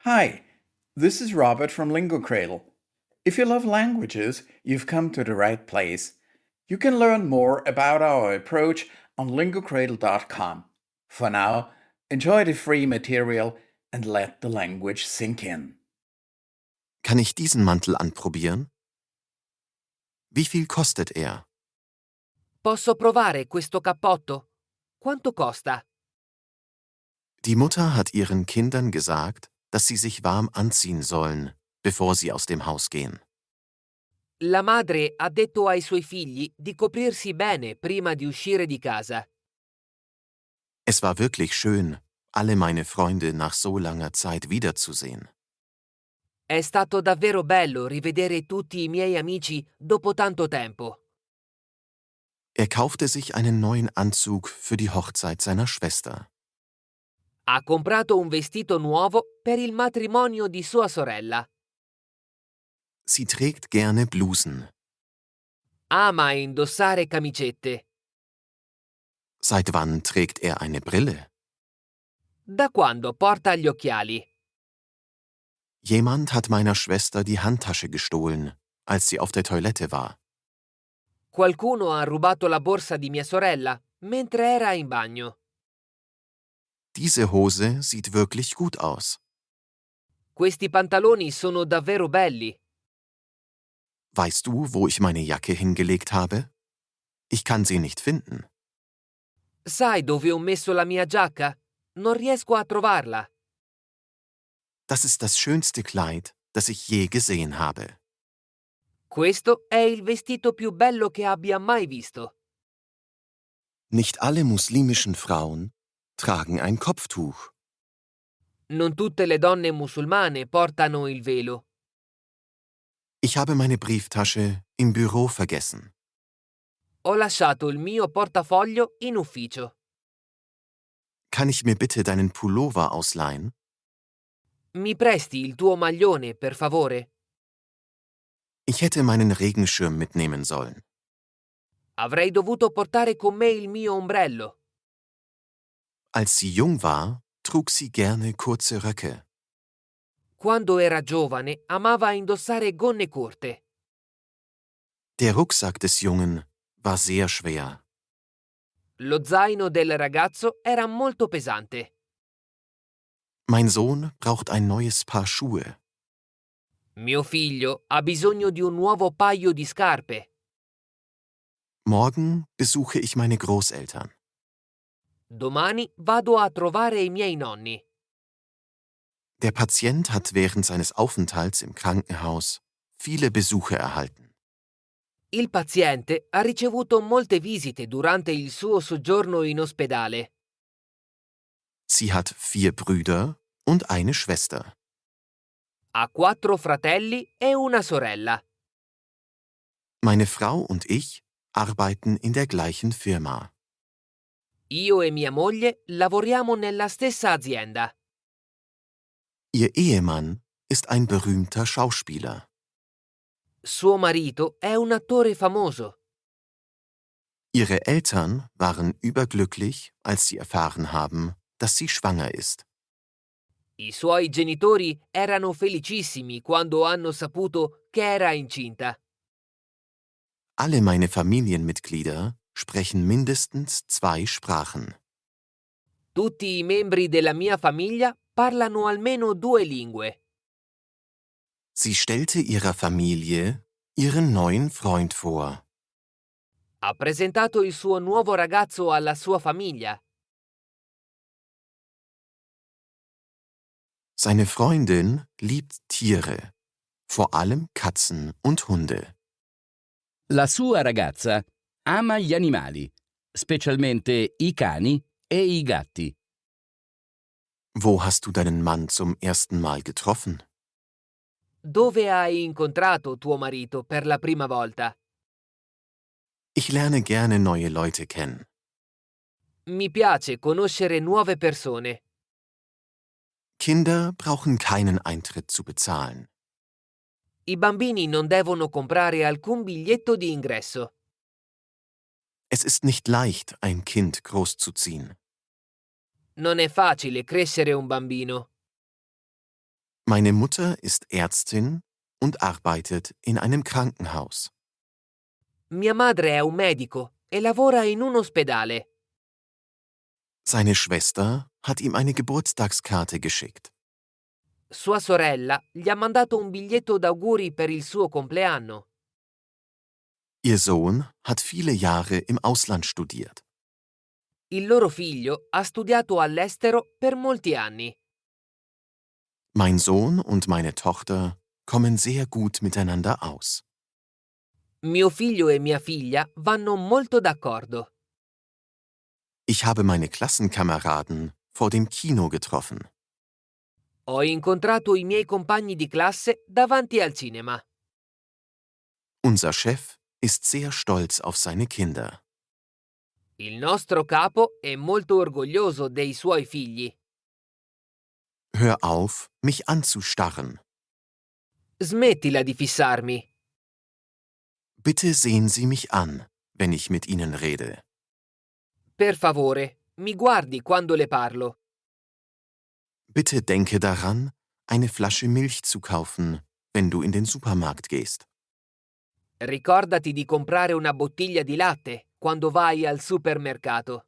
Hi, this is Robert from Lingo Cradle. If you love languages, you've come to the right place. You can learn more about our approach on lingocradle.com. For now, enjoy the free material and let the language sink in. Kann ich diesen Mantel anprobieren? Wie viel kostet er? Posso provare questo cappotto? Quanto costa? Die Mutter hat ihren Kindern gesagt, dass sie sich warm anziehen sollen, bevor sie aus dem Haus gehen. La madre ha detto ai suoi figli di coprirsi bene prima di uscire di casa. Es war wirklich schön, alle meine Freunde nach so langer Zeit wiederzusehen. È stato davvero bello rivedere tutti i miei amici dopo tanto tempo. Er kaufte sich einen neuen Anzug für die Hochzeit seiner Schwester. Ha comprato un vestito nuovo per il matrimonio di sua sorella. Sie trägt gerne Blusen. Ama indossare camicette. Seit wann trägt er eine Brille? Da quando porta gli occhiali? Jemand hat meiner Schwester die Handtasche gestohlen, als sie auf der Toilette war. Qualcuno ha rubato la borsa di mia sorella mentre era in bagno. Diese Hose sieht wirklich gut aus. Questi pantaloni sono davvero belli. Weißt du, wo ich meine Jacke hingelegt habe? Ich kann sie nicht finden. Sai dove ho messo la mia giacca? Non riesco a trovarla. Das ist das schönste Kleid, das ich je gesehen habe. Questo è il vestito più bello che abbia mai visto. Nicht alle muslimischen Frauen tragen ein Kopftuch. Non tutte le donne musulmane portano il velo. Ich habe meine Brieftasche im Büro vergessen. Ho lasciato il mio portafoglio in ufficio. Kann ich mir bitte deinen Pullover ausleihen? Mi presti il tuo maglione, per favore? Ich hätte meinen Regenschirm mitnehmen sollen. Avrei dovuto portare con me il mio ombrello. Als sie jung war, trug sie gerne kurze Röcke. Quando era giovane, amava indossare gonne corte. Der Rucksack des Jungen war sehr schwer. Lo zaino del ragazzo era molto pesante. Mein Sohn braucht ein neues Paar Schuhe. Mio figlio ha bisogno di un nuovo paio di scarpe. Morgen besuche ich meine Großeltern. Domani vado a trovare i miei nonni. Der Patient hat während seines Aufenthalts im Krankenhaus viele Besuche erhalten. Il paziente ha ricevuto molte visite durante il suo soggiorno in ospedale. Sie hat 4 Brüder und eine Schwester. Ha 4 fratelli e una sorella. Meine Frau und ich arbeiten in der gleichen Firma. Io e mia moglie lavoriamo nella stessa azienda. Ihr Ehemann ist ein berühmter Schauspieler. Suo marito è un attore famoso. Ihre Eltern waren überglücklich, als sie erfahren haben, dass sie schwanger ist. I suoi genitori erano felicissimi quando hanno saputo che era incinta. Alle meine Familienmitglieder sprechen mindestens 2 Sprachen. Tutti i membri della mia famiglia parlano almeno 2 lingue. Sie stellte ihrer Familie ihren neuen Freund vor. Ha presentato il suo nuovo ragazzo alla sua famiglia. Seine Freundin liebt Tiere, vor allem Katzen und Hunde. La sua ragazza ama gli animali, specialmente i cani e i gatti. Wo hast du deinen Mann zum ersten Mal getroffen? Dove hai incontrato tuo marito per la prima volta? Ich lerne gerne neue Leute kennen. Mi piace conoscere nuove persone. Kinder brauchen keinen Eintritt zu bezahlen. I bambini non devono comprare alcun biglietto di ingresso. Es ist nicht leicht, ein Kind großzuziehen. Non è facile crescere un bambino. Meine Mutter ist Ärztin und arbeitet in einem Krankenhaus. Mia madre è un medico e lavora in un ospedale. Seine Schwester hat ihm eine Geburtstagskarte geschickt. Sua sorella gli ha mandato un biglietto d'auguri per il suo compleanno. Ihr Sohn hat viele Jahre im Ausland studiert. Il loro figlio ha studiato all'estero per molti anni. Mein Sohn und meine Tochter kommen sehr gut miteinander aus. Mio figlio e mia figlia vanno molto d'accordo. Ich habe meine Klassenkameraden vor dem Kino getroffen. Ho incontrato i miei compagni di classe davanti al cinema. Unser Chef ist sehr stolz auf seine Kinder. Il nostro capo è molto orgoglioso dei suoi figli. Hör auf, mich anzustarren. Smettila di fissarmi. Bitte sehen Sie mich an, wenn ich mit Ihnen rede. Per favore, mi guardi quando le parlo. Bitte denke daran, eine Flasche Milch zu kaufen, wenn du in den Supermarkt gehst. Ricordati di comprare una bottiglia di latte quando vai al supermercato.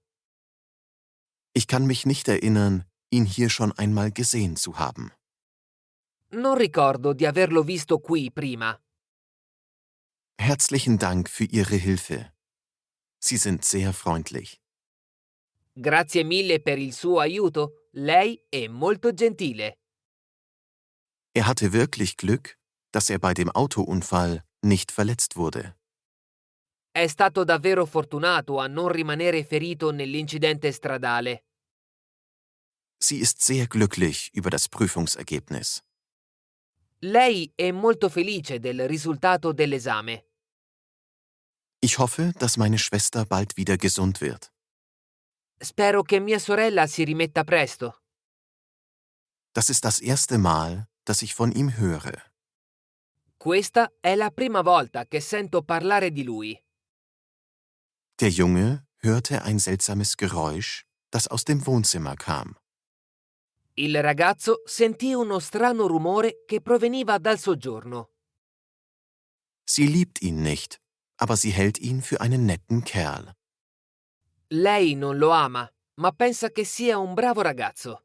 Ich kann mich nicht erinnern, ihn hier schon einmal gesehen zu haben. Non ricordo di averlo visto qui prima. Herzlichen Dank für Ihre Hilfe. Sie sind sehr freundlich. Grazie mille per il suo aiuto. Lei è molto gentile. Er hatte wirklich Glück, dass er bei dem Autounfall nicht verletzt wurde. È stato davvero fortunato a non rimanere ferito nell'incidente stradale. Sie ist sehr glücklich über das Prüfungsergebnis. Lei è molto felice del risultato dell'esame. Ich hoffe, dass meine Schwester bald wieder gesund wird. Spero che mia sorella si rimetta presto. Das ist das erste Mal, dass ich von ihm höre. Questa è la prima volta che sento parlare di lui. Der Junge hörte ein seltsames Geräusch, das aus dem Wohnzimmer kam. Il ragazzo sentì uno strano rumore che proveniva dal soggiorno. Sie liebt ihn nicht, aber sie hält ihn für einen netten Kerl. Lei non lo ama, ma pensa che sia un bravo ragazzo.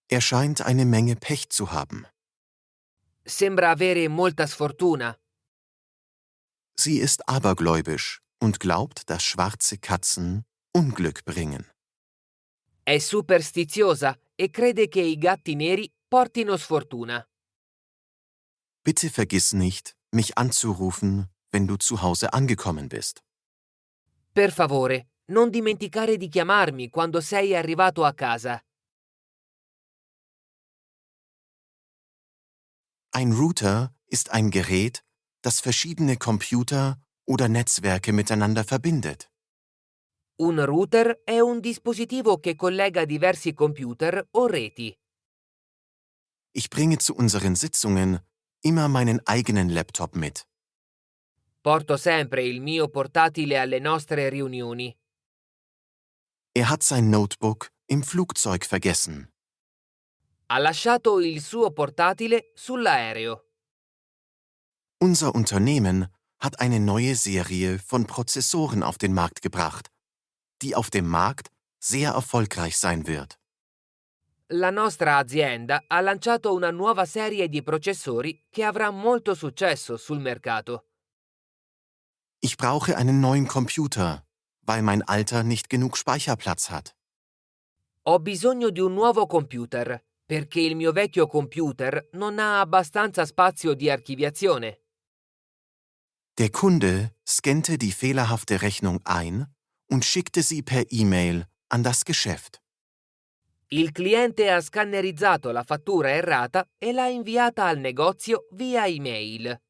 Er scheint eine Menge Pech zu haben. Sembra avere molta sfortuna. Sie ist abergläubisch und glaubt, dass schwarze Katzen Unglück bringen. È superstiziosa e crede che i gatti neri portino sfortuna. Bitte vergiss nicht, mich anzurufen, wenn du zu Hause angekommen bist. Per favore, non dimenticare di chiamarmi quando sei arrivato a casa. Ein Router ist ein Gerät, das verschiedene Computer oder Netzwerke miteinander verbindet. Un router è un dispositivo che collega diversi computer o reti. Ich bringe zu unseren Sitzungen immer meinen eigenen Laptop mit. Porto sempre il mio portatile alle nostre riunioni. Er hat sein Notebook im Flugzeug vergessen. Ha lasciato il suo portatile sull'aereo. Unser Unternehmen hat eine neue Serie von Prozessoren auf den Markt gebracht, die auf dem Markt sehr erfolgreich sein wird. La nostra azienda ha lanciato una nuova serie di processori che avrà molto successo sul mercato. Ich brauche einen neuen Computer, weil mein alter nicht genug Speicherplatz hat. Ho bisogno di un nuovo computer, perché il mio vecchio computer non ha abbastanza spazio di archiviazione. Der Kunde scannte die fehlerhafte Rechnung ein und schickte sie per E-Mail an das Geschäft. Il cliente ha scannerizzato la fattura errata e l'ha inviata al negozio via email.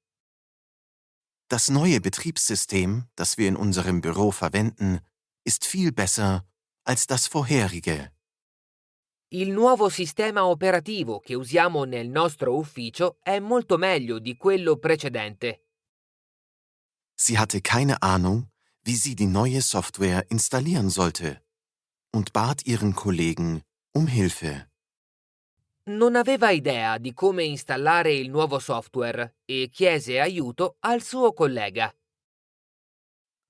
Das neue Betriebssystem, das wir in unserem Büro verwenden, ist viel besser als das vorherige. Il nuovo sistema operativo che usiamo nel nostro ufficio è molto meglio di quello precedente. Sie hatte keine Ahnung, wie sie die neue Software installieren sollte und bat ihren Kollegen um Hilfe. Non aveva idea di come installare il nuovo software e chiese aiuto al suo collega.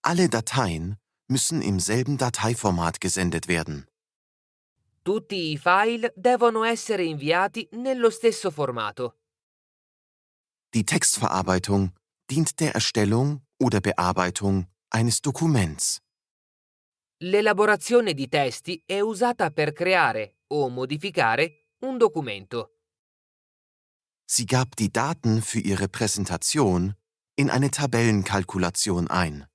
Alle Dateien müssen im selben Dateiformat gesendet werden. Tutti i file devono essere inviati nello stesso formato. Die Textverarbeitung dient der Erstellung oder Bearbeitung eines Dokuments. L'elaborazione di testi è usata per creare o modificare un documento. Sie gab die Daten für ihre Präsentation in eine Tabellenkalkulation ein.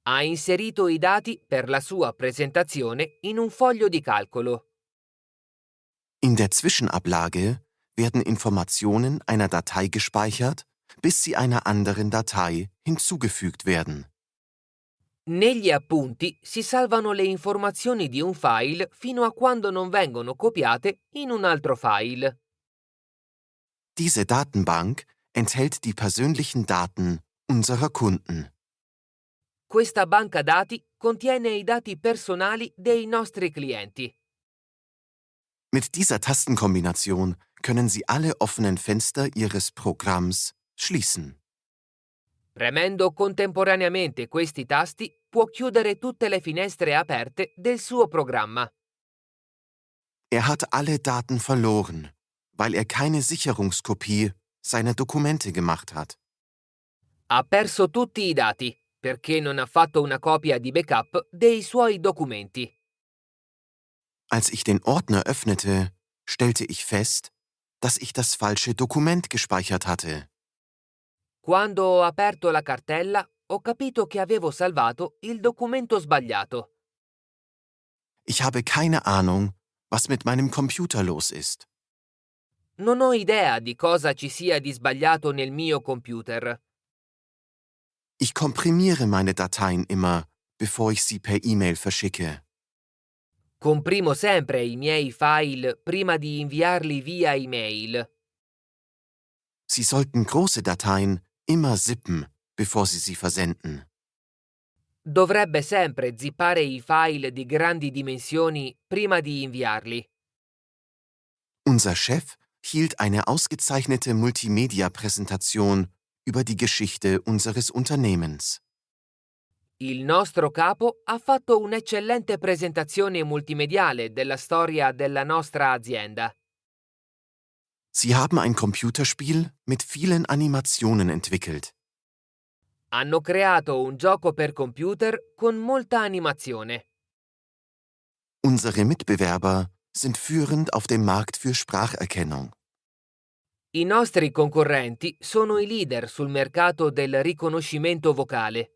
Ha inserito i dati per la sua presentazione in un foglio di calcolo. In der Zwischenablage werden Informationen einer Datei gespeichert, bis sie einer anderen Datei hinzugefügt werden. Negli appunti si salvano le informazioni di un file fino a quando non vengono copiate in un altro file. Diese Datenbank enthält die persönlichen Daten unserer Kunden. Questa banca dati contiene i dati personali dei nostri clienti. Mit dieser Tastenkombination können Sie alle offenen Fenster Ihres Programms schließen. Premendo contemporaneamente questi tasti può chiudere tutte le finestre aperte del suo programma. Er hat alle Daten verloren, weil er keine Sicherungskopie seiner Dokumente gemacht hat. Ha perso tutti i dati perché non ha fatto una copia di backup dei suoi documenti. Als ich den Ordner öffnete, stellte ich fest, dass ich das falsche Dokument gespeichert hatte. Quando ho aperto la cartella, ho capito che avevo salvato il documento sbagliato. Ich habe keine Ahnung, was mit meinem Computer los ist. Non ho idea di cosa ci sia di sbagliato nel mio computer. Ich komprimiere meine Dateien immer, bevor ich sie per E-Mail verschicke. Comprimo sempre i miei file prima di inviarli via email. Sie sollten große Dateien immer zippen, bevor Sie sie versenden. Dovrebbe sempre zippare i file di grandi dimensioni prima di inviarli. Unser Chef hielt eine ausgezeichnete Multimedia-Präsentation über die Geschichte unseres Unternehmens. Il nostro capo ha fatto un'eccellente presentazione multimediale della storia della nostra azienda. Sie haben ein Computerspiel mit vielen Animationen entwickelt. Hanno creato un gioco per computer con molta animazione. Unsere Mitbewerber sind führend auf dem Markt für Spracherkennung. I nostri concorrenti sono i leader sul mercato del riconoscimento vocale.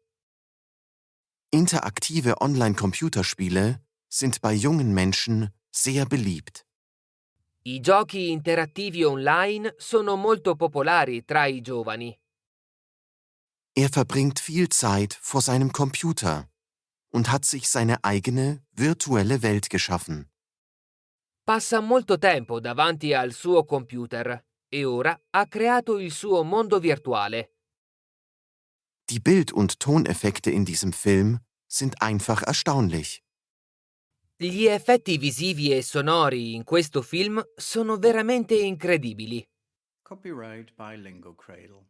Interaktive Online-Computerspiele sind bei jungen Menschen sehr beliebt. I giochi interattivi online sono molto popolari tra i giovani. Er verbringt viel Zeit vor seinem Computer und hat sich seine eigene virtuelle Welt geschaffen. Passa molto tempo davanti al suo computer e ora ha creato il suo mondo virtuale. Die Bild- und Toneffekte in diesem Film sind einfach erstaunlich. Gli effetti visivi e sonori in questo film sono veramente incredibili. Copyright by Lingo Cradle.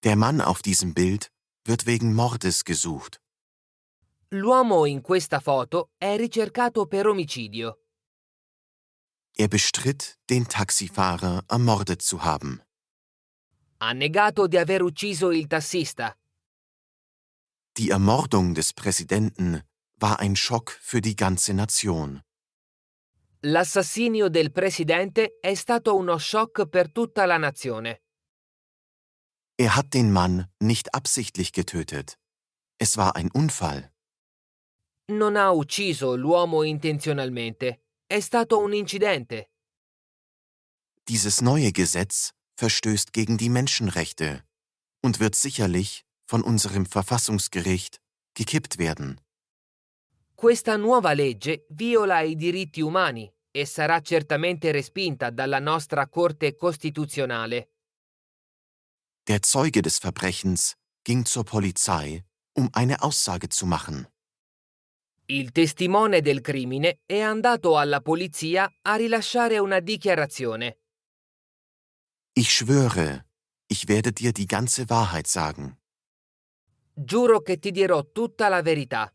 Der Mann auf diesem Bild wird wegen Mordes gesucht. L'uomo in questa foto è ricercato per omicidio. Er bestritt, den Taxifahrer ermordet zu haben. Ha negato di aver ucciso il tassista. Die Ermordung des Präsidenten war ein Schock für die ganze Nation. L'assassinio del presidente è stato uno shock per tutta la nazione. Er hat den Mann nicht absichtlich getötet. Es war ein Unfall. Non ha ucciso l'uomo intenzionalmente. È stato un incidente. Dieses neue Gesetz verstößt gegen die Menschenrechte und wird sicherlich von unserem Verfassungsgericht gekippt werden. Questa nuova legge viola i diritti umani e sarà certamente respinta dalla nostra Corte Costituzionale. Der Zeuge des Verbrechens ging zur Polizei, um eine Aussage zu machen. Il testimone del crimine è andato alla polizia a rilasciare una dichiarazione. Ich schwöre, ich werde dir die ganze Wahrheit sagen. Giuro che ti dirò tutta la verità.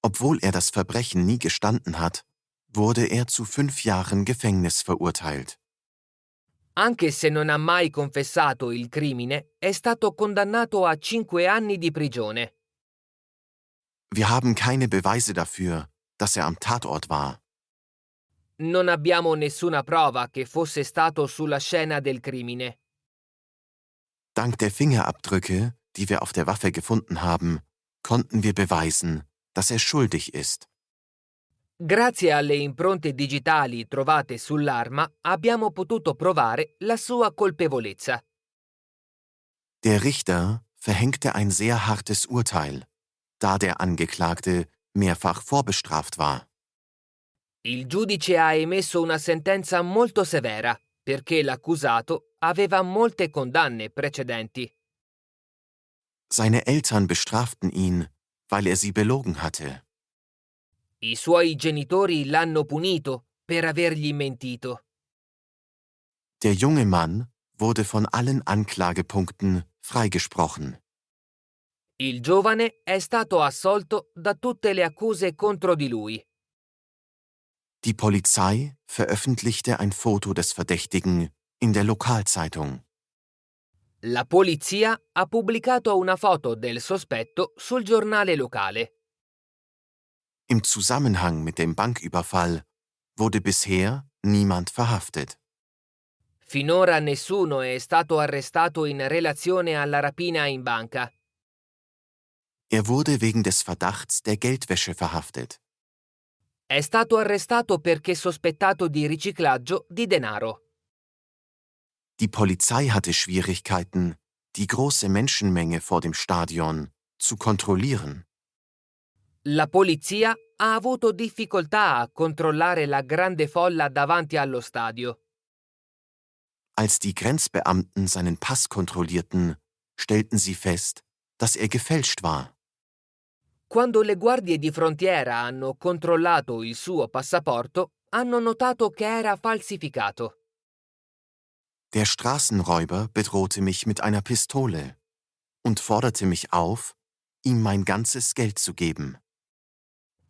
Obwohl er das Verbrechen nie gestanden hat, wurde er zu 5 Jahren Gefängnis verurteilt. Anche se non ha mai confessato il crimine, è stato condannato a 5 anni di prigione. Wir haben keine Beweise dafür, dass er am Tatort war. Non abbiamo nessuna prova che fosse stato sulla scena del crimine. Dank der Fingerabdrücke, die wir auf der Waffe gefunden haben, konnten wir beweisen, dass er schuldig ist. Grazie alle impronte digitali trovate sull'arma, abbiamo potuto provare la sua colpevolezza. Der Richter verhängte ein sehr hartes Urteil, da der Angeklagte mehrfach vorbestraft war. Il giudice ha emesso una sentenza molto severa perché l'accusato aveva molte condanne precedenti. Seine Eltern bestraften ihn, weil er sie belogen hatte. I suoi genitori l'hanno punito per avergli mentito. Der junge Mann wurde von allen Anklagepunkten freigesprochen. Il giovane è stato assolto da tutte le accuse contro di lui. Die Polizei veröffentlichte ein Foto des Verdächtigen in der Lokalzeitung. La polizia ha pubblicato una foto del sospetto sul giornale locale. Im Zusammenhang mit dem Banküberfall wurde bisher niemand verhaftet. Finora nessuno è stato arrestato in relazione alla rapina in banca. Er wurde wegen des Verdachts der Geldwäsche verhaftet. È stato arrestato perché sospettato di riciclaggio di denaro. Die Polizei hatte Schwierigkeiten, die große Menschenmenge vor dem Stadion zu kontrollieren. La polizia ha avuto difficoltà a controllare la grande folla davanti allo stadio. Als die Grenzbeamten seinen Pass kontrollierten, stellten sie fest, dass er gefälscht war. Quando le guardie di frontiera hanno controllato il suo passaporto, hanno notato che era falsificato. Der Straßenräuber bedrohte mich mit einer Pistole und forderte mich auf, ihm mein ganzes Geld zu geben.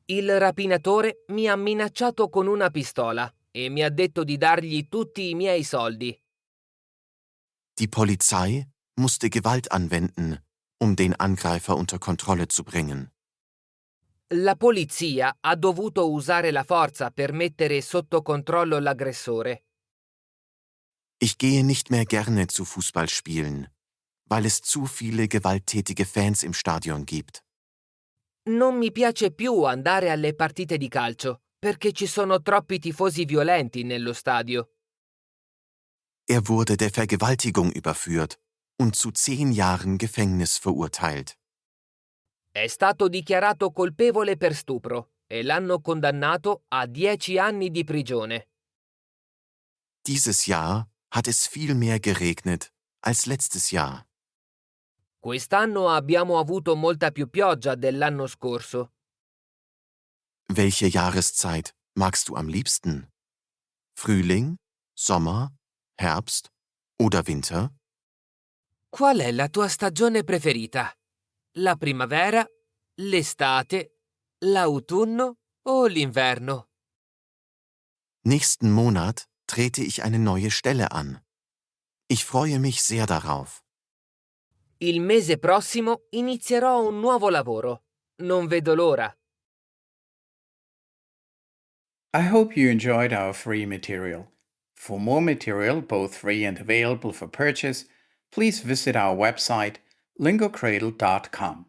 Il rapinatore mi ha minacciato con una pistola e mi ha detto di dargli tutti i miei soldi. Die Polizei musste Gewalt anwenden, um den Angreifer unter Kontrolle zu bringen. La polizia ha dovuto usare la forza per mettere sotto controllo l'aggressore. Ich gehe nicht mehr gerne zu Fußballspielen, weil es zu viele gewalttätige Fans im Stadion gibt. Non mi piace più andare alle partite di calcio perché ci sono troppi tifosi violenti nello stadio. Er wurde der Vergewaltigung überführt und zu 10 Jahren Gefängnis verurteilt. È stato dichiarato colpevole per stupro e l'hanno condannato a 10 anni di prigione. Dieses Jahr hat es viel mehr geregnet als letztes Jahr. Quest'anno abbiamo avuto molta più pioggia dell'anno scorso. Welche Jahreszeit magst du am liebsten? Frühling, Sommer, Herbst oder Winter? Qual è la tua stagione preferita? La primavera, l'estate, l'autunno o l'inverno? Nächsten Monat trete ich eine neue Stelle an. Ich freue mich sehr darauf. Il mese prossimo inizierò un nuovo lavoro. Non vedo l'ora. I hope you enjoyed our free material. For more material, both free and available for purchase, please visit our website lingocradle.com.